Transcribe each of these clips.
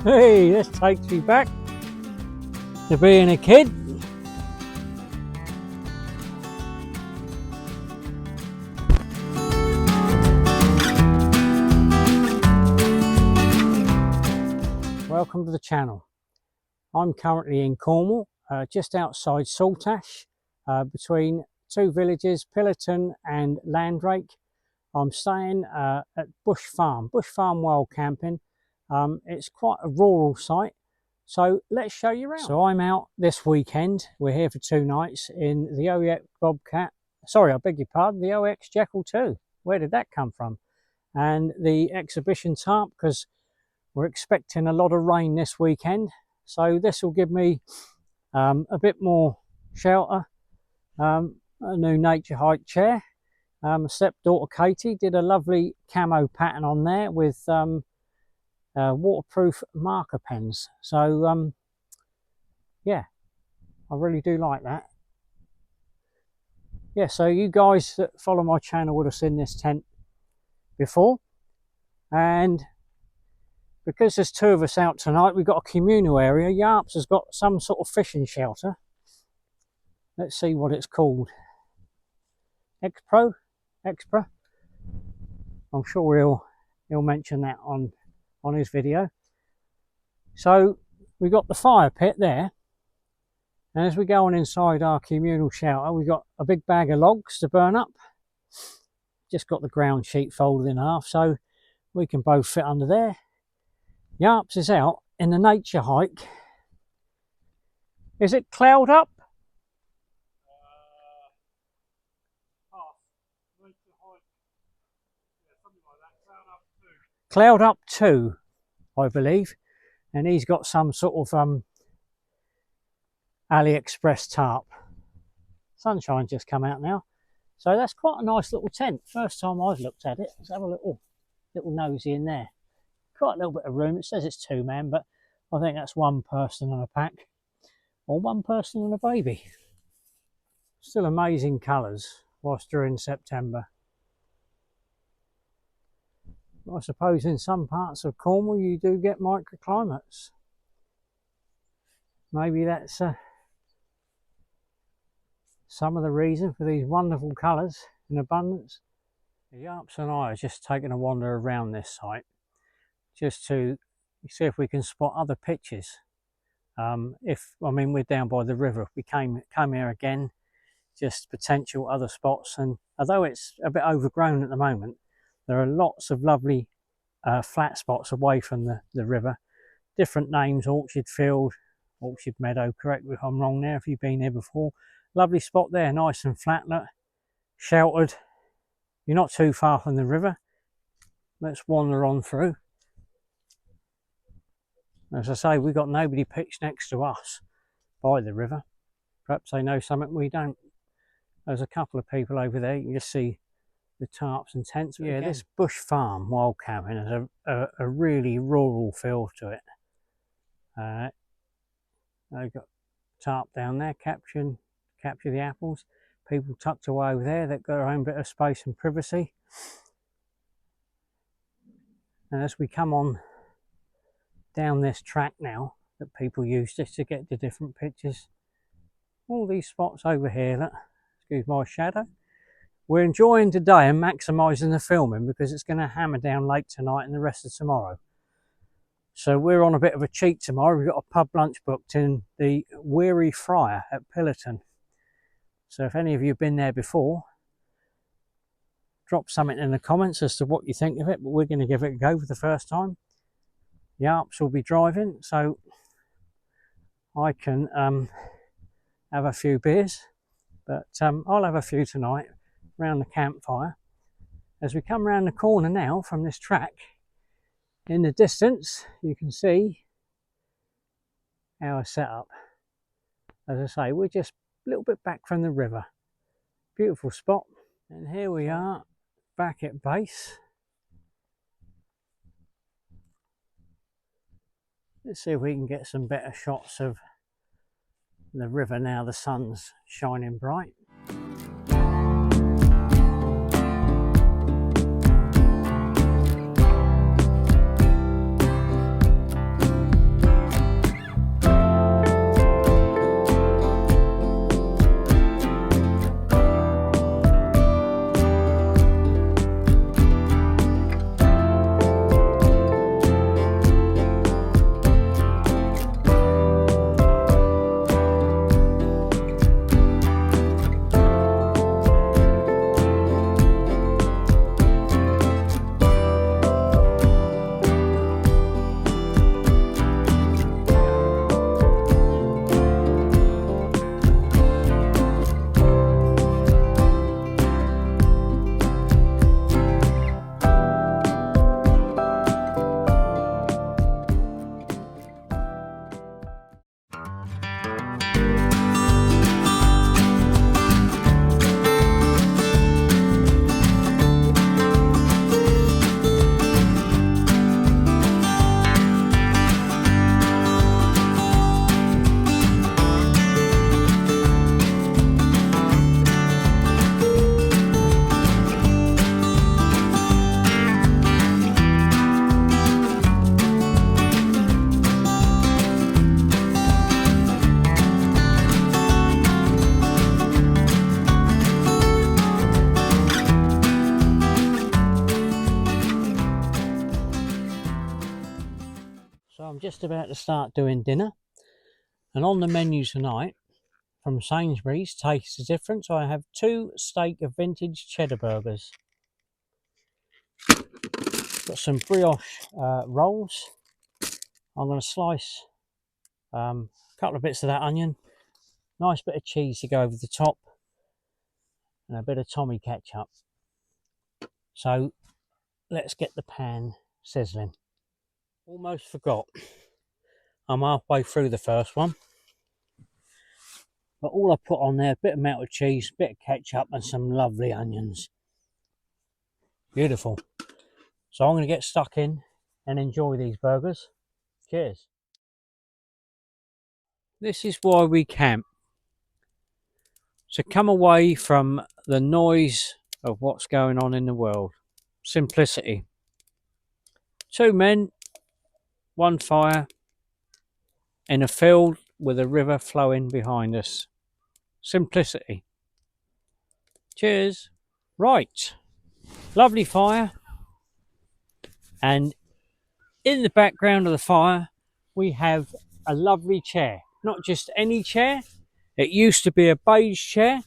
Hey, this takes me back to being a kid. Welcome to the channel. I'm currently in Cornwall, just outside Saltash, between two villages, Pillerton and Landrake. I'm staying at Bush Farm Wild Camping. It's quite a rural site, so let's show you around. So I'm out this weekend. We're here for 2 nights in the OX Bobcat. Sorry, I beg your pardon, the OX Jekyll 2. Where did that come from? And the exhibition tarp, because we're expecting a lot of rain this weekend. So this will give me a bit more shelter. A new nature hike chair. Stepdaughter Katie did a lovely camo pattern on there with waterproof marker pens. So yeah, I really do like that. Yeah, so you guys that follow my channel would have seen this tent before, and because there's 2 of us out tonight, we've got a communal area. Yarps has got some sort of fishing shelter. Let's see what it's called. Expra. I'm sure he'll mention that on his video. So we've got the fire pit there, and as we go on inside our communal shelter, we've got a big bag of logs to burn up. Just got the ground sheet folded in half, so we can both fit under there. Yarps is out in the nature hike. Is it Cloud Up? Cloud Up 2, I believe, and he's got some sort of AliExpress tarp. Sunshine's just come out now, so that's quite a nice little tent. First time I've looked at it. Let's have a little nosy in there. Quite a little bit of room. It says it's 2-man, but I think that's 1 person and a pack, or 1 person and a baby. Still amazing colours whilst during September. I suppose in some parts of Cornwall you do get microclimates. Maybe that's some of the reason for these wonderful colours in abundance. Yarps and I are just taking a wander around this site, just to see if we can spot other pitches. We're down by the river. We came here again, just potential other spots, and although it's a bit overgrown at the moment, there are lots of lovely flat spots away from the river. Different names: Orchard Field, Orchard Meadow. Correct me if I'm wrong there if you've been here before. Lovely spot there, nice and flat, look, sheltered. You're not too far from the river. Let's wander on through. As I say, we've got nobody pitched next to us by the river. Perhaps they know something we don't. There's a couple of people over there. You can just see the tarps and tents. Yeah, again, this Bush Farm Wild Camping has a really rural feel to it. They've got tarp down there, capture the apples. People tucked away over there, they've got their own bit of space and privacy. And as we come on down this track now that people use just to get to different pictures, all these spots over here, look, excuse my shadow. We're enjoying today and maximising the filming because it's going to hammer down late tonight and the rest of tomorrow. So we're on a bit of a cheat tomorrow. We've got a pub lunch booked in the Weary Friar at Pillerton. So if any of you have been there before, drop something in the comments as to what you think of it, but we're going to give it a go for the first time. Yarps will be driving, so I can have a few beers, but I'll have a few tonight around the campfire. As we come around the corner now from this track, in the distance you can see our setup. As I say, we're just a little bit back from the river. Beautiful spot. And here we are back at base. Let's see if we can get some better shots of the river now the sun's shining bright. just about to start doing dinner, and on the menu tonight from Sainsbury's, Taste the Difference, I have 2 steak of vintage cheddar burgers. Got some brioche rolls. I'm going to slice a couple of bits of that onion, nice bit of cheese to go over the top, and a bit of Tommy ketchup. So let's get the pan sizzling. Almost forgot, I'm halfway through the first one, but all I put on there, a bit of melted cheese, bit of ketchup and some lovely onions. Beautiful. So I'm going to get stuck in and enjoy these burgers. Cheers. This is why we camp. To come away from the noise of what's going on in the world. Simplicity. 2 men, 1 fire, in a field with a river flowing behind us. Simplicity. Cheers. Right. Lovely fire. And in the background of the fire, we have a lovely chair. Not just any chair. It used to be a beige chair,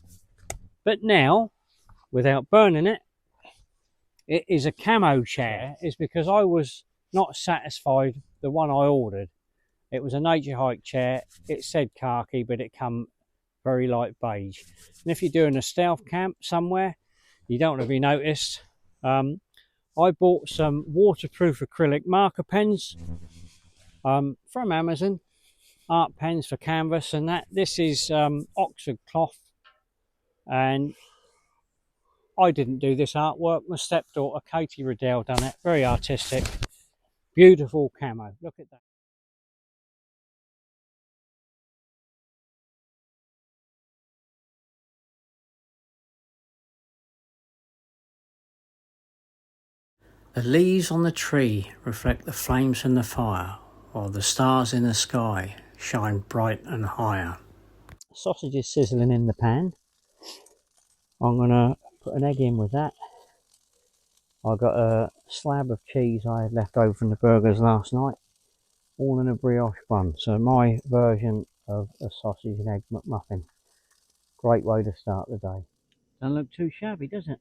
but now, without burning it, it is a camo chair. It's because I was not satisfied the one I ordered. It was a nature hike chair. It said khaki, but it come very light beige. And if you're doing a stealth camp somewhere, you don't want to be noticed. I bought some waterproof acrylic marker pens from Amazon. Art pens for canvas and that. This is Oxford cloth, and I didn't do this artwork. My stepdaughter Katie Riddell done it. Very artistic. Beautiful camo. Look at that. The leaves on the tree reflect the flames from the fire, while the stars in the sky shine bright and higher. Sausage is sizzling in the pan. I'm going to put an egg in with that. I got a slab of cheese I had left over from the burgers last night, all in a brioche bun. So my version of a sausage and egg McMuffin. Great way to start the day. Doesn't look too shabby, does it?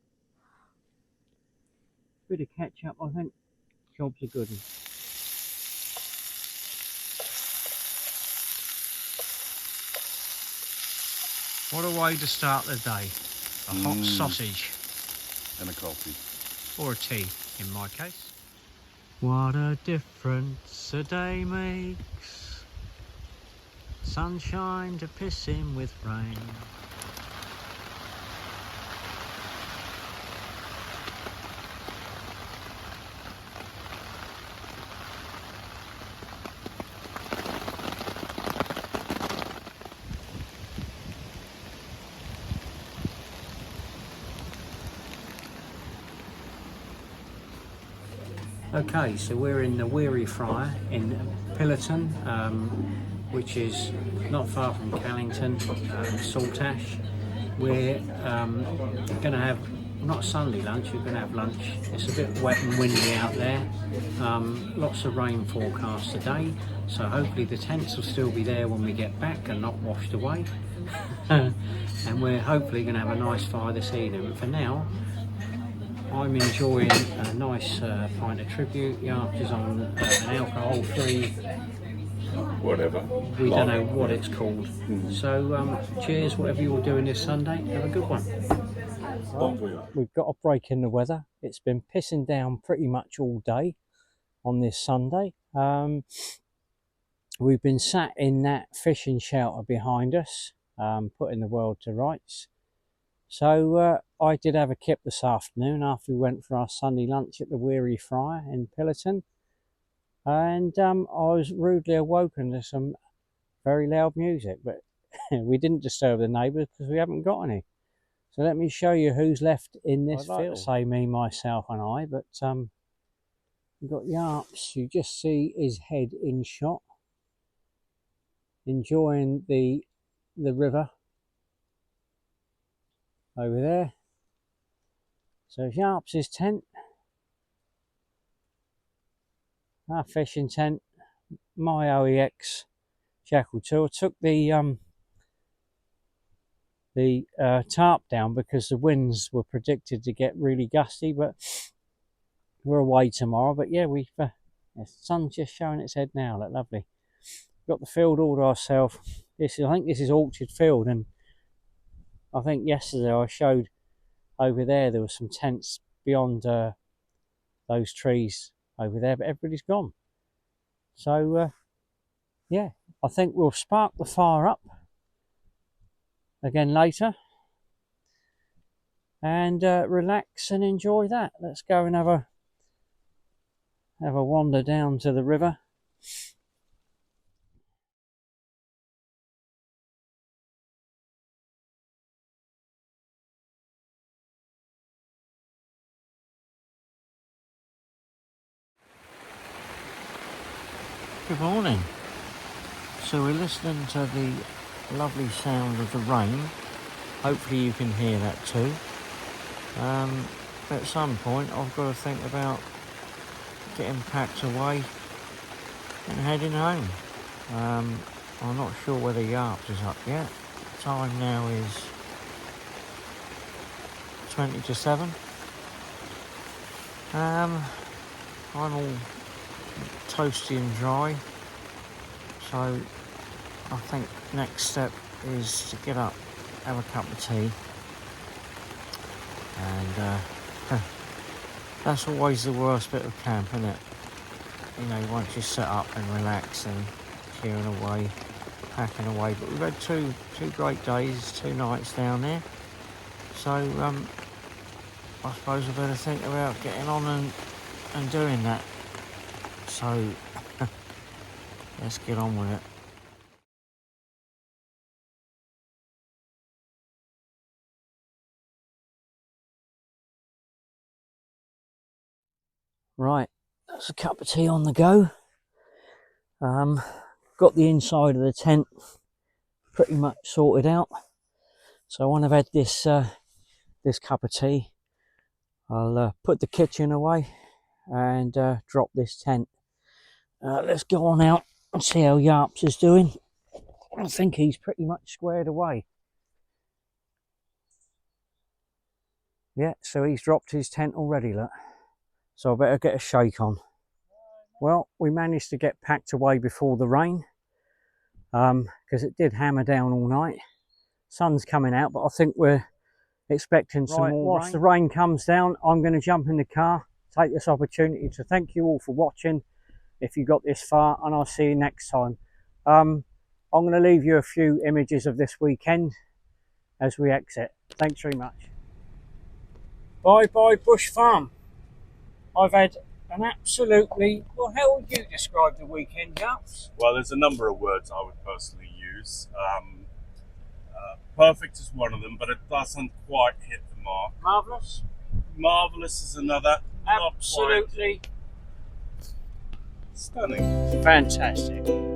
Bit of ketchup, I think. Job's a good one. What a way to start the day. A hot sausage. And a coffee. Or a tea, in my case. What a difference a day makes. Sunshine to pissing with rain. Okay, so we're in the Weary Friar in Pillerton, which is not far from Callington, Saltash. We're going to have, not Sunday lunch, we're going to have lunch. It's a bit wet and windy out there. Lots of rain forecast today, so hopefully the tents will still be there when we get back and not washed away. And we're hopefully going to have a nice fire this evening. But for now, I'm enjoying a nice pint of tribute. Yarp is on an alcohol-free, Whatever. we don't know what it's called. So cheers, whatever you're doing this Sunday. Have a good one. We've got a break in the weather. It's been pissing down pretty much all day on this Sunday. We've been sat in that fishing shelter behind us, putting the world to rights. So I did have a kip this afternoon after we went for our Sunday lunch at the Weary Friar in Pillerton, and I was rudely awoken to some very loud music, but we didn't disturb the neighbours because we haven't got any. So let me show you who's left in this field. I'd like to say me, myself and I, but we've got Yarps. You just see his head in shot, enjoying the river over there. So Yarps' tent, our fishing tent, my OEX Jackal tour. Took the tarp down because the winds were predicted to get really gusty, but we're away tomorrow. But yeah, we've the sun's just showing its head now. Look, lovely. Got the field all to ourselves. I think this is Orchard Field, and I think yesterday I showed over there were some tents beyond those trees over there, but everybody's gone. So yeah, I think we'll spark the fire up again later and relax and enjoy that. Let's go and have a wander down to the river. Good morning. So we're listening to the lovely sound of the rain. Hopefully you can hear that too. At some point I've got to think about getting packed away and heading home. I'm not sure whether Yarps is up yet. Time now is 20 to 7. I'm all toasty and dry, so I think next step is to get up, have a cup of tea, and that's always the worst bit of camp, isn't it? You know, once you set up and relax and clearing away, packing away. But we've had two great days, 2 nights down there, so I suppose I better think about getting on and doing that. So let's get on with it. Right, that's a cup of tea on the go. Got the inside of the tent pretty much sorted out. So when I've had this this cup of tea, I'll put the kitchen away and drop this tent. Let's go on out and see how Yarps is doing. I think he's pretty much squared away. Yeah, so he's dropped his tent already, look. So I better get a shake on. Well, we managed to get packed away before the rain, because it did hammer down all night. Sun's coming out, but I think we're expecting some more rain. Whilst the rain comes down, I'm going to jump in the car, take this opportunity to thank you all for watching, if you got this far, and I'll see you next time. I'm going to leave you a few images of this weekend as we exit. Thanks very much. Bye bye Bush Farm. I've had an absolutely, well, how would you describe the weekend, Yarps? Well, there's a number of words I would personally use. Perfect is one of them, but it doesn't quite hit the mark. Marvellous? Marvellous is another. Absolutely stunning. fantastic.